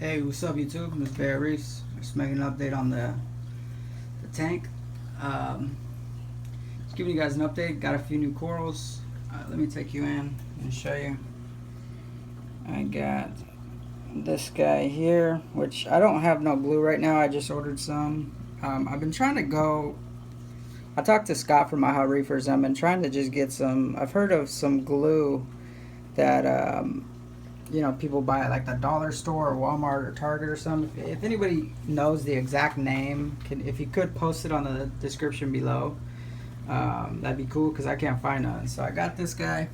Hey, what's up YouTube? This is Reef. Just making an update on the tank. Um, just giving you guys an update. Got a few new corals. Let me take you in and show you. I got this guy here, which I don't have no glue right now. I just ordered some. I've been trying to go. I talked to Scott from My Hot Reefers. I've been trying to just get some. I've heard of some glue that people buy at like the dollar store or Walmart or Target or something. If anybody knows the exact name, if you could post it on the description below, that'd be cool because I can't find none. So I got this guy,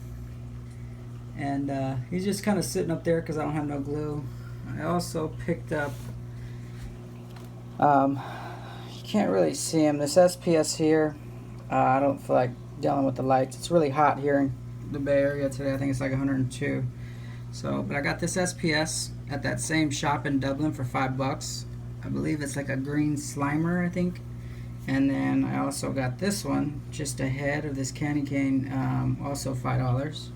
and he's just kind of sitting up there because I don't have no glue. I also picked up, you can't really see him, this SPS here. I don't feel like dealing with the lights. It's really hot here in the Bay Area today. I think it's like 102. So, but I got this SPS at that same shop in Dublin for $5. I believe it's like a green Slimer, I think. And then I also got this one just ahead of this candy cane, also $5.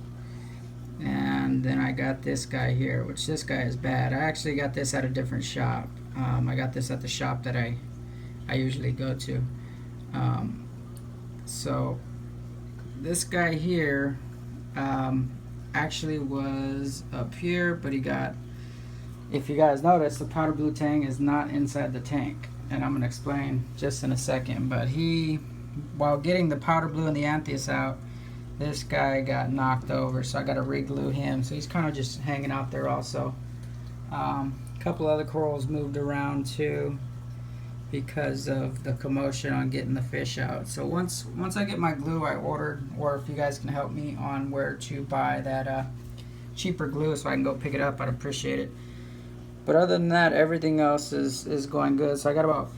And then I got this guy here, which this guy is bad. I actually got this at a different shop. I got this at the shop that I usually go to. So this guy here, actually was up here, but he got, if you guys notice, the powder blue Tang is not inside the tank, and I'm going to explain just in a second. But he, while getting the powder blue and the Anthias out, this guy got knocked over, so I got to re-glue him. So he's kind of just hanging out there also. A couple other corals moved around too because of the commotion on getting the fish out. So once I get my glue I ordered, or if you guys can help me on where to buy that cheaper glue so I can go pick it up, I'd appreciate it. But other than that, everything else is going good. So I got about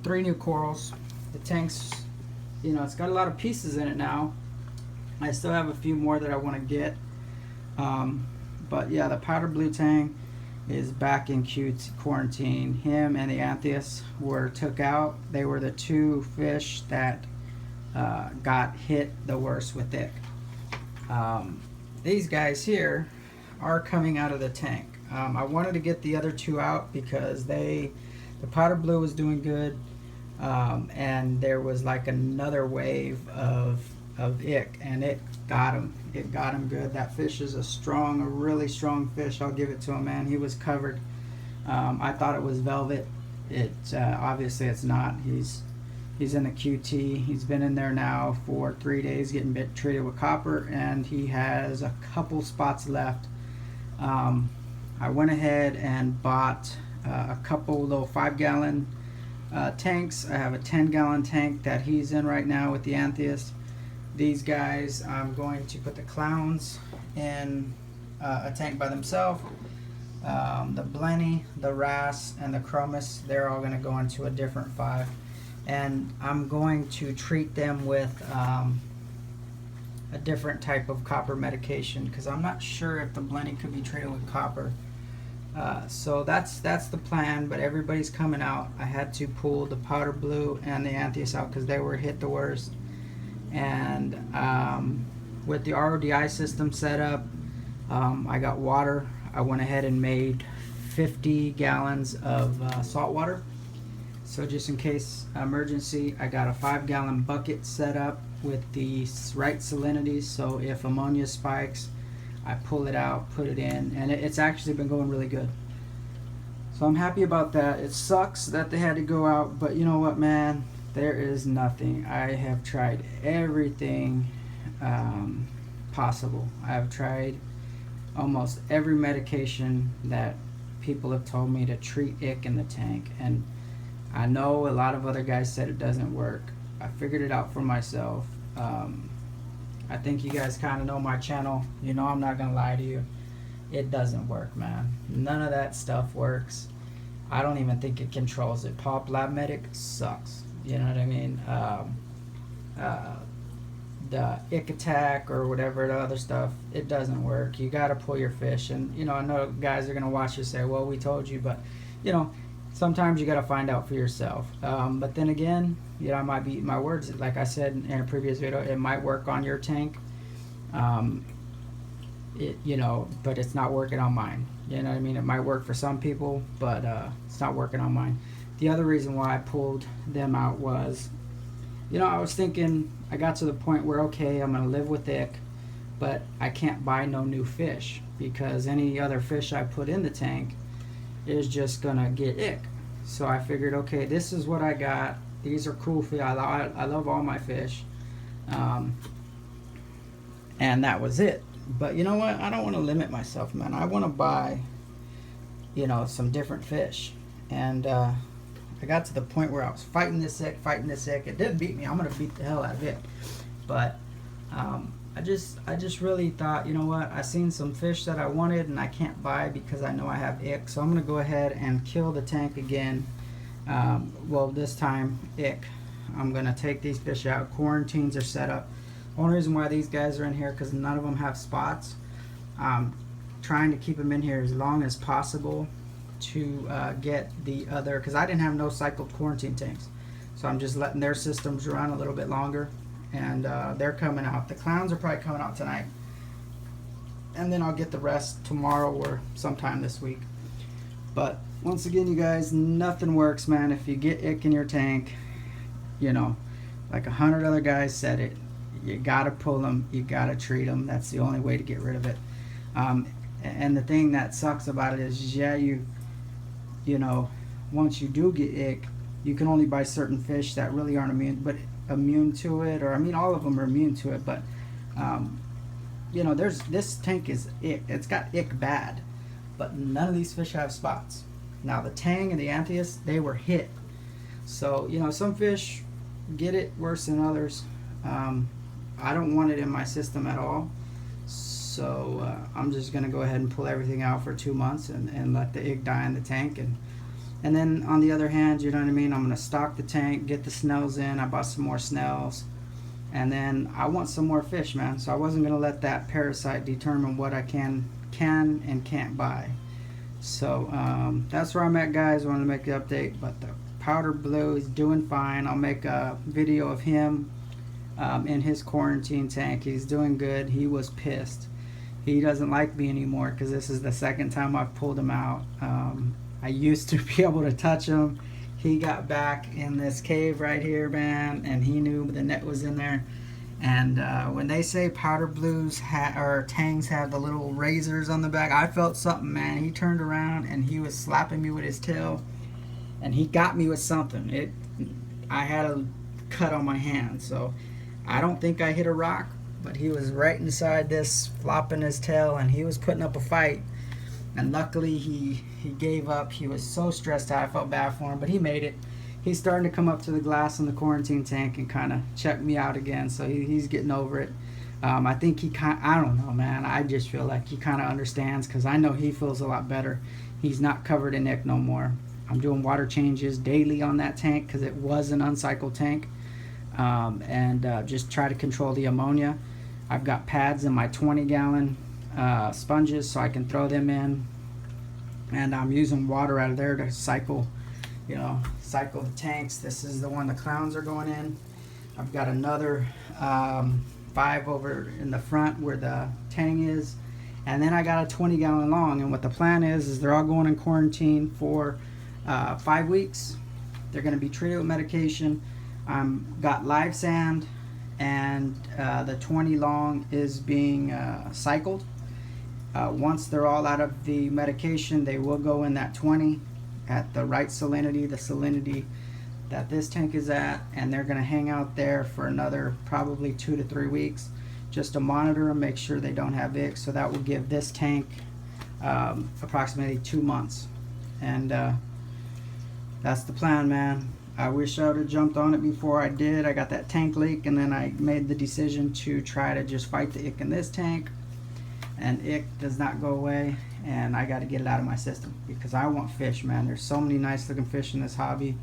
3 new corals. The tank's, it's got a lot of pieces in it now. I still have a few more that I want to get. But yeah, the powder blue Tang is back in quarantine. Him and the Anthias were took out. They were the 2 fish that got hit the worst with it. These guys here are coming out of the tank. I wanted to get the other 2 out because the powder blue was doing good, and there was like another wave of ick, and it got him. It got him good. That fish is a really strong fish. I'll give it to him, man. He was covered. I thought it was velvet. Obviously it's not. He's in the QT. He's been in there now for 3 days getting treated with copper, and he has a couple spots left. I went ahead and bought a couple little 5-gallon tanks. I have a 10-gallon tank that he's in right now with the Anthias. These guys, I'm going to put the clowns in a tank by themselves. The Blenny, the Wrasse, and the Chromis, they're all going to go into a different 5. And I'm going to treat them with a different type of copper medication, because I'm not sure if the Blenny could be treated with copper. So that's the plan, but everybody's coming out. I had to pull the powder blue and the Anthias out because they were hit the worst. And with the RODI system set up, I got water. I went ahead and made 50 gallons of salt water. So just in case emergency, I got a 5-gallon bucket set up with the right salinity. So if ammonia spikes, I pull it out, put it in, and it's actually been going really good. So I'm happy about that. It sucks that they had to go out, but you know what, man? There is nothing. I have tried everything possible. I've tried almost every medication that people have told me to treat ick in the tank, and I know a lot of other guys said it doesn't work. I figured it out for myself. I think you guys kind of know my channel. I'm not gonna lie to you. It doesn't work, man. None of that stuff works. I don't even think it controls it. Pop Lab Medic sucks. You know what I mean? The ick attack or whatever, the other stuff, it doesn't work. You got to pull your fish. And I know guys are going to watch you say, well, we told you, but sometimes you got to find out for yourself. But then again, I might be eating my words. Like I said in a previous video, it might work on your tank. you know, but it's not working on mine. You know what I mean? It might work for some people, but it's not working on mine. The other reason why I pulled them out was, you know, I was thinking, I got to the point where, okay, I'm going to live with ick, but I can't buy no new fish because any other fish I put in the tank is just going to get ick. So I figured, okay, this is what I got. These are cool fish. I love all my fish. And that was it. But you know what? I don't want to limit myself, man. I want to buy, you know, some different fish. And I got to the point where I was fighting this ick. It didn't beat me. I'm going to beat the hell out of it. But I just really thought, you know what? I seen some fish that I wanted and I can't buy because I know I have ick. So I'm going to go ahead and kill the tank again. Well, this time, ick. I'm going to take these fish out. Quarantines are set up. Only reason why these guys are in here because none of them have spots. Trying to keep them in here as long as possible to get the other, because I didn't have no cycled quarantine tanks, so I'm just letting their systems run a little bit longer, and they're coming out. The clowns are probably coming out tonight, and then I'll get the rest tomorrow or sometime this week. But once again, you guys, nothing works, man. If you get ick in your tank, you know, like 100 other guys said it, you gotta pull them, you gotta treat them. That's the only way to get rid of it. And the thing that sucks about it is, yeah, you know, once you do get ick, you can only buy certain fish that really aren't immune to it, or I mean, all of them are immune to it. But you know, this tank is ick. It's got ick bad, but none of these fish have spots. Now the Tang and the Anthias, they were hit. So you know, some fish get it worse than others. I don't want it in my system at all, so I'm just gonna go ahead and pull everything out for 2 months and let the ick die in the tank, and then on the other hand, you know what I mean, I'm gonna stock the tank, get the snells in. I bought some more snells, and then I want some more fish, man. So I wasn't gonna let that parasite determine what I can and can't buy. So that's where I'm at, guys. I want to make the update, but the powder blue is doing fine. I'll make a video of him in his quarantine tank. He's doing good. He was pissed. He doesn't like me anymore because this is the second time I've pulled him out. I used to be able to touch him. He got back in this cave right here, man, and he knew the net was in there. And when they say powder blues or tangs have the little razors on the back, I felt something, man. He turned around and he was slapping me with his tail, and he got me with something. I had a cut on my hand, so I don't think I hit a rock, but he was right inside this, flopping his tail, and he was putting up a fight. And luckily he gave up. He was so stressed out. I felt bad for him, but he made it. He's starting to come up to the glass in the quarantine tank and kind of check me out again, so he's getting over it. I think I don't know, man. I just feel like he kind of understands, because I know he feels a lot better. He's not covered in ick no more. I'm doing water changes daily on that tank because it was an uncycled tank. Just try to control the ammonia. I've got pads in my 20-gallon sponges so I can throw them in, and I'm using water out of there to cycle the tanks. This is the one the clowns are going in. I've got another 5 over in the front where the Tang is, and then I got a 20-gallon long. And what the plan is they're all going in quarantine for 5 weeks. They're going to be treated with medication. Got live sand, and the 20 long is being cycled. Once they're all out of the medication, they will go in that 20 at the right salinity, the salinity that this tank is at, and they're going to hang out there for another probably 2 to 3 weeks just to monitor them, make sure they don't have ick. So that will give this tank approximately 2 months, and that's the plan, man. I wish I would have jumped on it before I did. I got that tank leak, and then I made the decision to try to just fight the ick in this tank, and ick does not go away, and I got to get it out of my system because I want fish, man. There's so many nice looking fish in this hobby,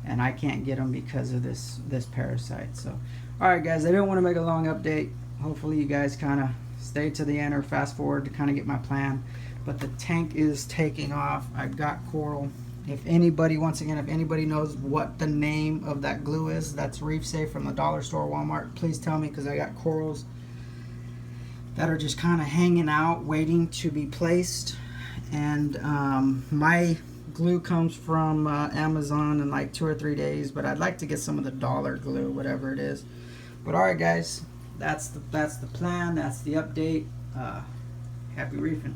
and I can't get them because of this parasite. So alright guys, I didn't want to make a long update. Hopefully you guys kind of stay to the end or fast forward to kind of get my plan. But the tank is taking off. I've got coral. If anybody, once again, if anybody knows what the name of that glue is, that's Reef Safe from the dollar store, Walmart, please tell me, because I got corals that are just kind of hanging out waiting to be placed. And my glue comes from Amazon in like 2 or 3 days, but I'd like to get some of the dollar glue, whatever it is. But all right guys, that's the plan, that's the update. Happy reefing.